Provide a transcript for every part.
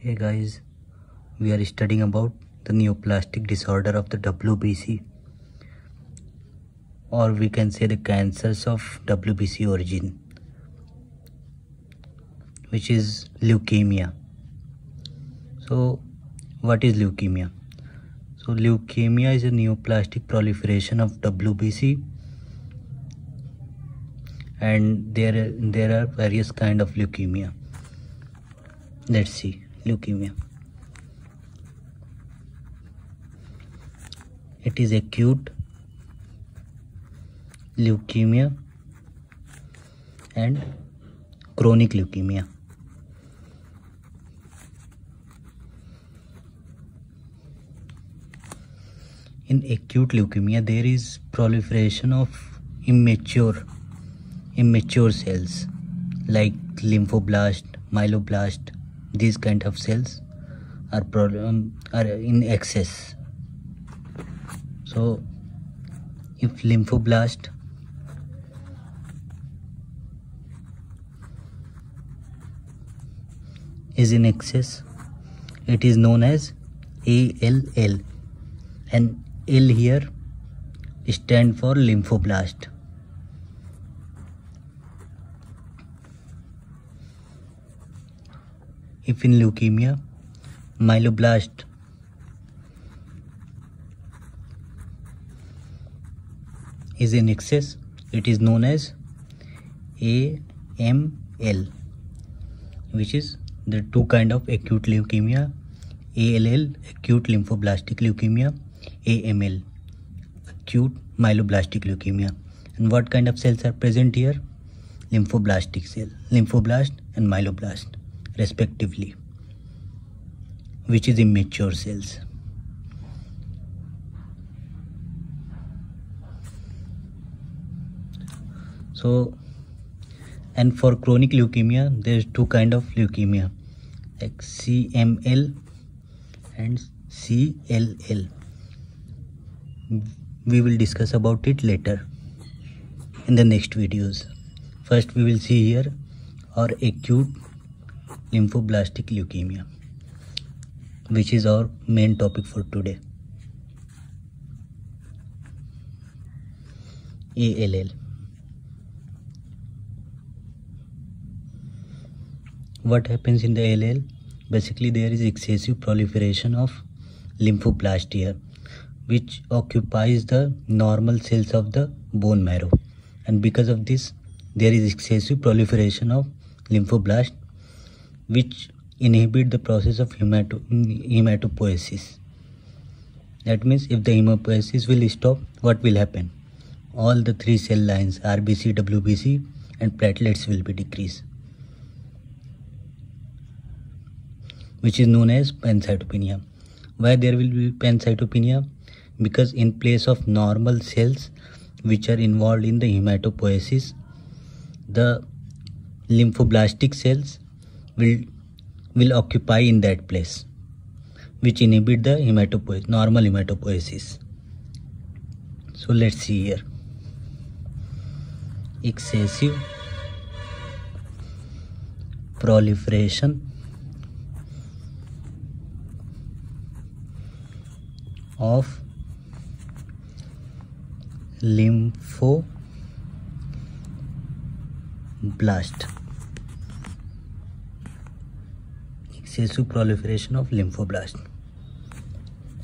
Hey guys, we are studying about the neoplastic disorder of the WBC, or we can say the cancers of WBC origin, which is leukemia. So what is leukemia? So leukemia is a neoplastic proliferation of WBC, and there are various kind of leukemia. Let's see leukemia. It is acute leukemia and chronic leukemia. In acute leukemia, there is proliferation of immature cells like lymphoblast, myeloblast. These kind of cells are in excess. So if lymphoblast is in excess, it is known as ALL, and L here stand for lymphoblast. If in leukemia myeloblast is in excess, it is known as AML, which is the two kind of acute leukemia: ALL, acute lymphoblastic leukemia; AML, acute myeloblastic leukemia. And what kind of cells are present here? Lymphoblastic cell, lymphoblast and myeloblast respectively, which is immature cells. So, and for chronic leukemia, there's two kind of leukemia, like CML and CLL. We will discuss about it later in the next videos. First, we will see here our acute lymphoblastic leukemia, which is our main topic for today. ALL. What happens in the ALL? Basically, there is excessive proliferation of lymphoblast here, which occupies the normal cells of the bone marrow, and because of this, there is excessive proliferation of lymphoblast, which inhibit the process of hematopoiesis. That means if the hematopoiesis will stop, what will happen? All the three cell lines, RBC, WBC and platelets will be decreased, which is known as pancytopenia. Why there will be pancytopenia? Because in place of normal cells which are involved in the hematopoiesis, the lymphoblastic cells will occupy in that place, which inhibit the normal hematopoiesis. So let's see here. Excessive proliferation of lymphoblast. Excessive proliferation of lymphoblast.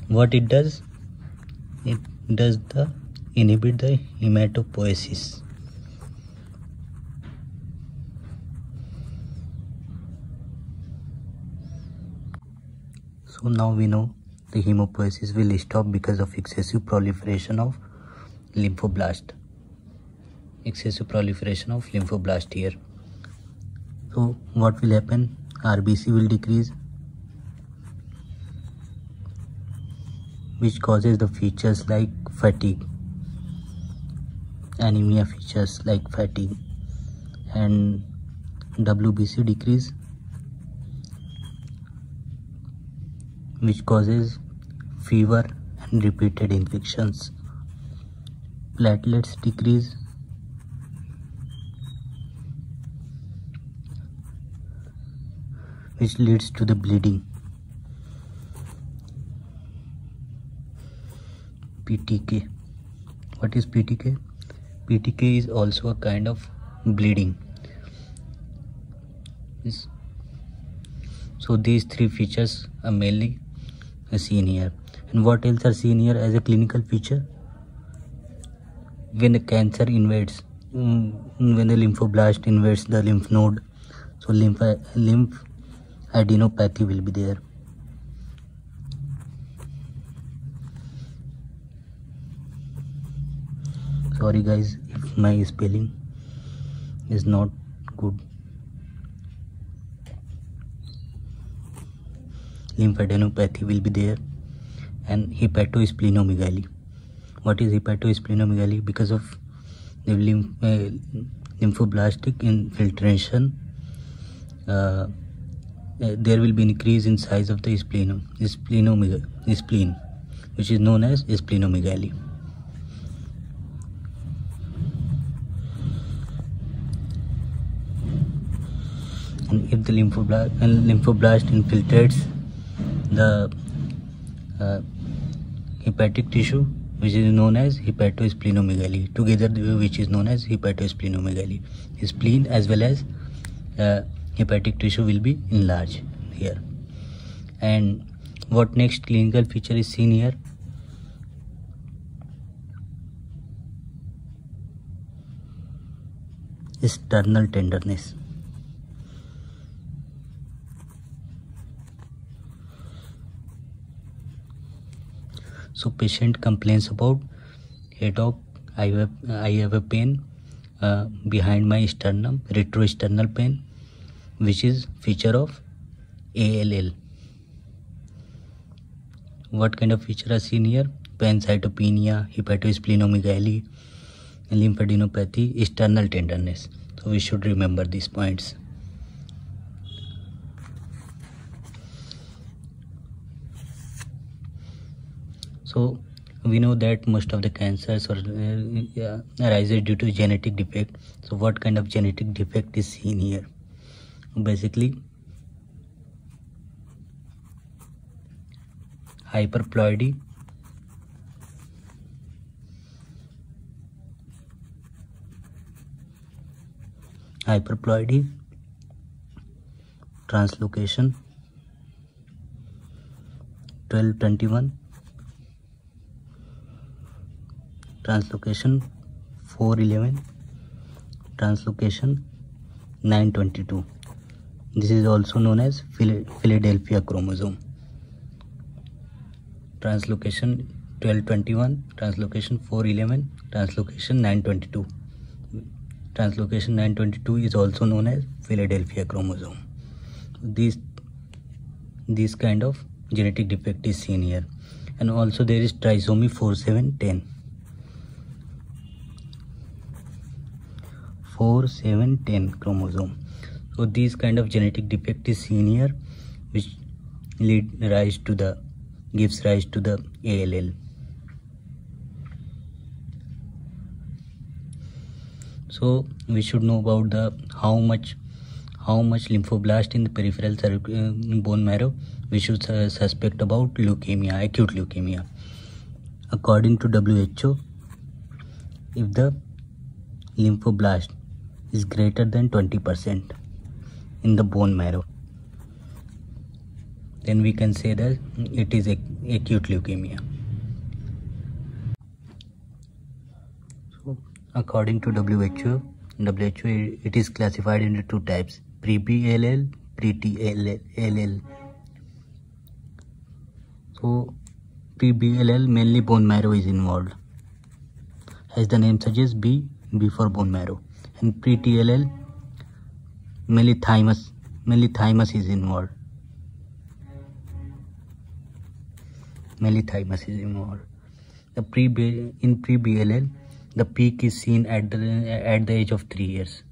What it does? It does inhibit the hematopoiesis. So now we know the hematopoiesis will stop because of excessive proliferation of lymphoblast. Excessive proliferation of lymphoblast here. So what will happen? RBC will decrease, which causes the features like fatigue, anemia features like fatigue, and WBC decrease, which causes fever and repeated infections. Platelets decrease, which leads to the bleeding. PTK. What is PTK? PTK is also a kind of bleeding. So these three features are mainly seen here. And what else are seen here as a clinical feature? When the cancer invades, when the lymphoblast invades the lymph node, so lymph adenopathy will be there. Sorry guys if my spelling is not good. Lymphadenopathy will be there, and hepatosplenomegaly. What is hepatosplenomegaly? Because of the lymphoblastic infiltration, there will be increase in size of the spleen, which is known as splenomegaly. And if the lymphoblast infiltrates the hepatic tissue, which is known as hepatosplenomegaly, together which is known as hepatosplenomegaly. Spleen as well as hepatic tissue will be enlarged here. And what next clinical feature is seen here? Sternal tenderness. So patient complains about, "Hey doc, I have a pain behind my sternum, retrosternal pain, which is feature of ALL." What kind of feature are seen here? Pancytopenia, hepatosplenomegaly, lymphadenopathy, sternal tenderness. So we should remember these points. So we know that most of the cancers arises due to genetic defect. So what kind of genetic defect is seen here? Basically, hyperploidy, translocation 1221, translocation 411, translocation 922. This is also known as Philadelphia chromosome. Translocation 1221, translocation 411, translocation 922. Translocation 922 is also known as Philadelphia chromosome. This kind of genetic defect is seen here. And also there is trisomy 4710. 4710 chromosome. So this kind of genetic defect is seen here, which gives rise to the ALL. So we should know about the how much lymphoblast in the peripheral bone marrow we should suspect about leukemia, acute leukemia. According to WHO, if the lymphoblast is greater than 20% in the bone marrow, then we can say that it is acute leukemia. So according to WHO, it is classified into two types: pre-B-ALL, pre-T-ALL. So pre-B-ALL, mainly bone marrow is involved. As the name suggests, B for bone marrow. And pre-T-ALL, mainly thymus is involved. In pre-B-ALL, the peak is seen at the age of 3 years,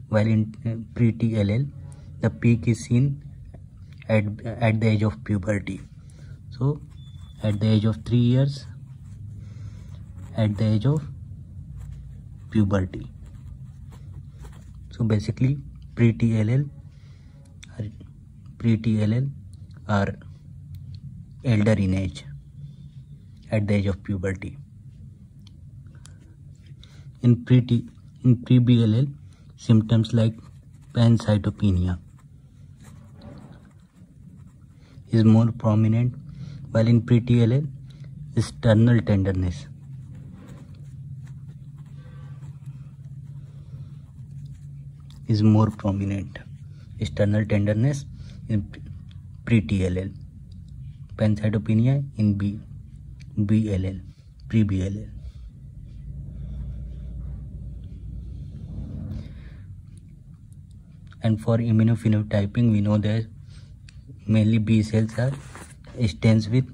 while in pre-T-ALL, the peak is seen at the age of puberty. So at the age of 3 years, at the age of puberty. So basically pre-T-ALL pre-TLL are elder in age, at the age of puberty. In pre-BLL, symptoms like pancytopenia is more prominent, while in pre-TLL, sternal tenderness is more prominent. Sternal tenderness in pre-TLL, pancytopenia in BLL, pre-BLL. And for immunophenotyping, we know that mainly B cells are stains with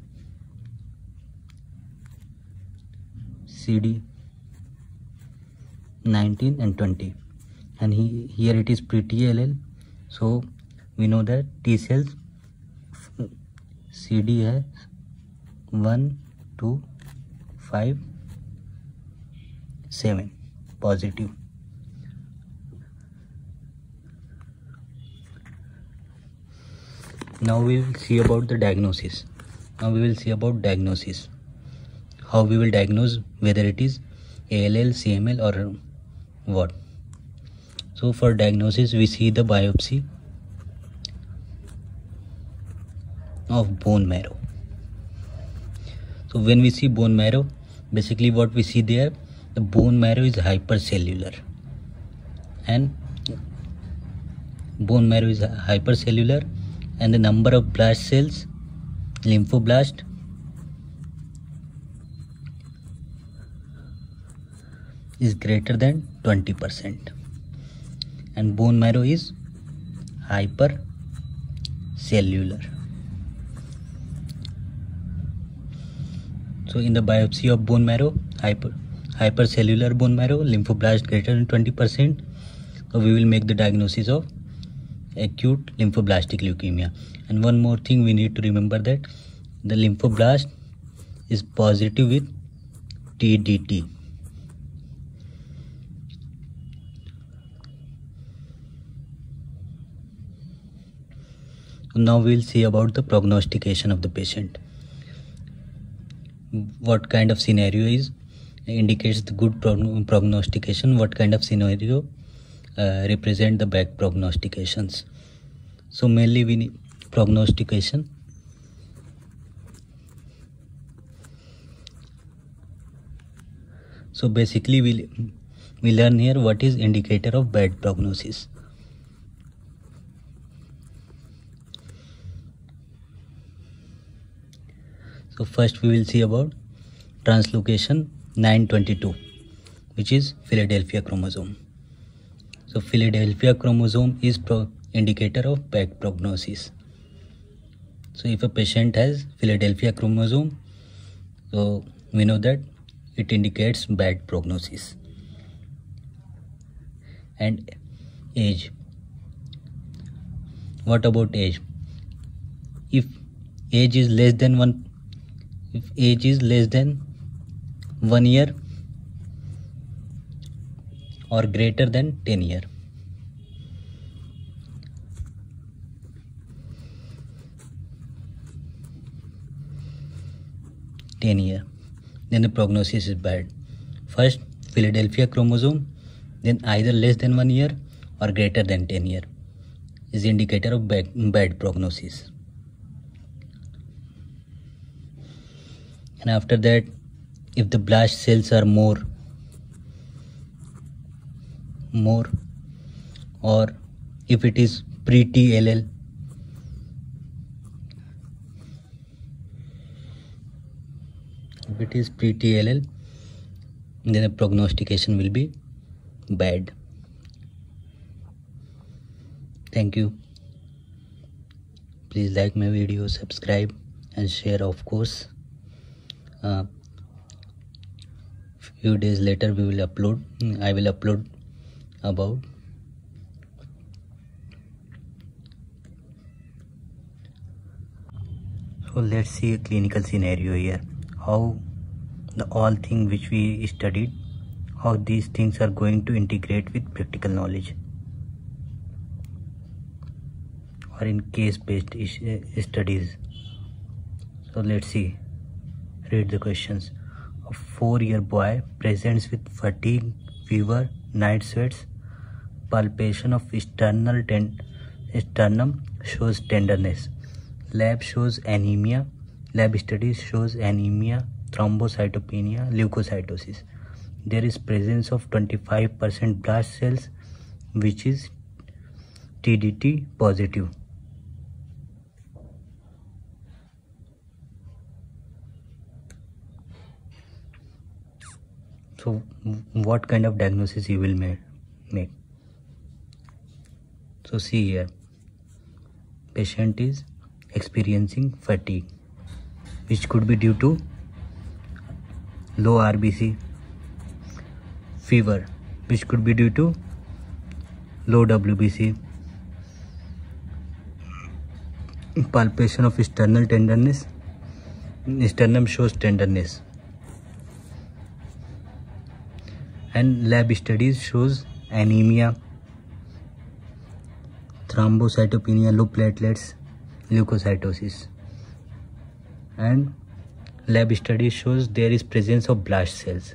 CD19 and 20, and here it is pre-TLL, so we know that T cells CD has 1, 2, 5, 7 positive. Now we will see about the diagnosis. How we will diagnose whether it is ALL, CML or what. So for diagnosis, we see the biopsy of bone marrow. So when we see bone marrow, basically what we see there, the bone marrow is hypercellular, and and the number of blast cells, lymphoblast, is greater than 20%, and bone marrow is hypercellular. So in the biopsy of bone marrow, hypercellular bone marrow, lymphoblast greater than 20%, so we will make the diagnosis of acute lymphoblastic leukemia. And one more thing we need to remember, that the lymphoblast is positive with TDT. Now we will see about the prognostication of the patient. What kind of scenario indicates the good prognostication, what kind of scenario represent the bad prognostications. So mainly we need prognostication. So basically we learn here what is indicator of bad prognosis. So first we will see about translocation 922, which is Philadelphia chromosome. So Philadelphia chromosome is indicator of bad prognosis. So if a patient has Philadelphia chromosome, so we know that it indicates bad prognosis. And age. What about age? If age is less than 1 year or greater than 10 years. Then the prognosis is bad. First, Philadelphia chromosome, then either less than 1 year or greater than 10 years is indicator of bad prognosis. And after that, if the blast cells are more, or if it is pre-TLL, then the prognostication will be bad. Thank you. Please like my video, subscribe and share, of course. Few days later I will upload about so let's see a clinical scenario here, how all things which we studied, how these things are going to integrate with practical knowledge. or in case-based studies. So let's see. Read the questions. A 4-year boy presents with fatigue, fever, night sweats, palpation of sternum shows tenderness. Lab shows anemia. Lab studies shows anemia, thrombocytopenia, leukocytosis. There is presence of 25% blast cells, which is TDT positive. So what kind of diagnosis you will make? So see here, patient is experiencing fatigue, which could be due to low RBC, fever, which could be due to low WBC, palpation of sternal tenderness, sternum shows tenderness, and lab studies shows anemia, thrombocytopenia, low platelets, leukocytosis, and lab studies shows there is presence of blast cells,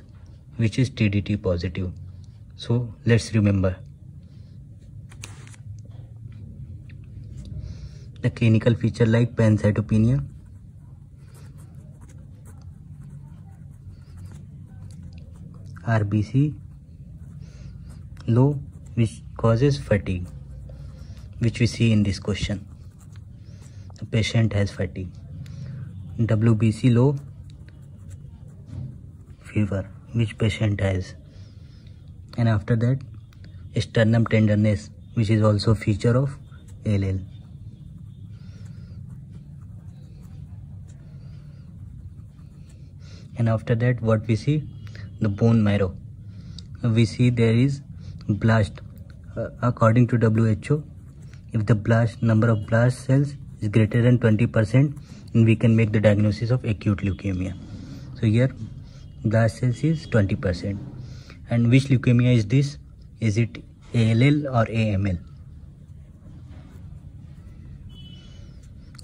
which is TDT positive. So let's remember. The clinical feature like pancytopenia, RBC low, which causes fatigue, which we see in this question. The patient has fatigue. WBC low, fever, which patient has. And after that, sternum tenderness, which is also feature of ALL. And after that, what we see? The bone marrow. We see there is blast. According to WHO, if the number of blast cells is greater than 20%, we can make the diagnosis of acute leukemia. So here blast cells is 20%. And which leukemia is this? Is it ALL or AML?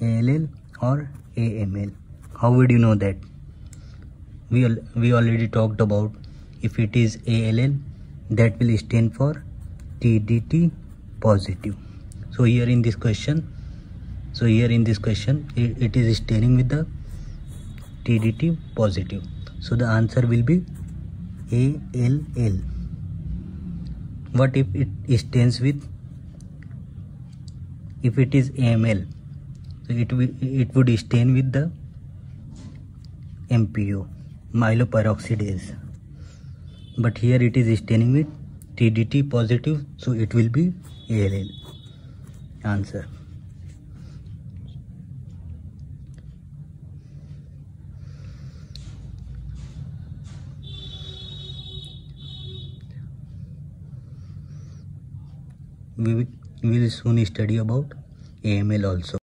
ALL or AML? How would you know that? We already talked about, if it is ALL, that will stand for TDT positive. So here in this question, it is standing with the TDT positive. So the answer will be ALL. What if it stands with, if it is AML? So it would stand with the MPO, myeloperoxidase. But here it is standing with TDT positive, so it will be ALL. Answer. We will soon study about AML also.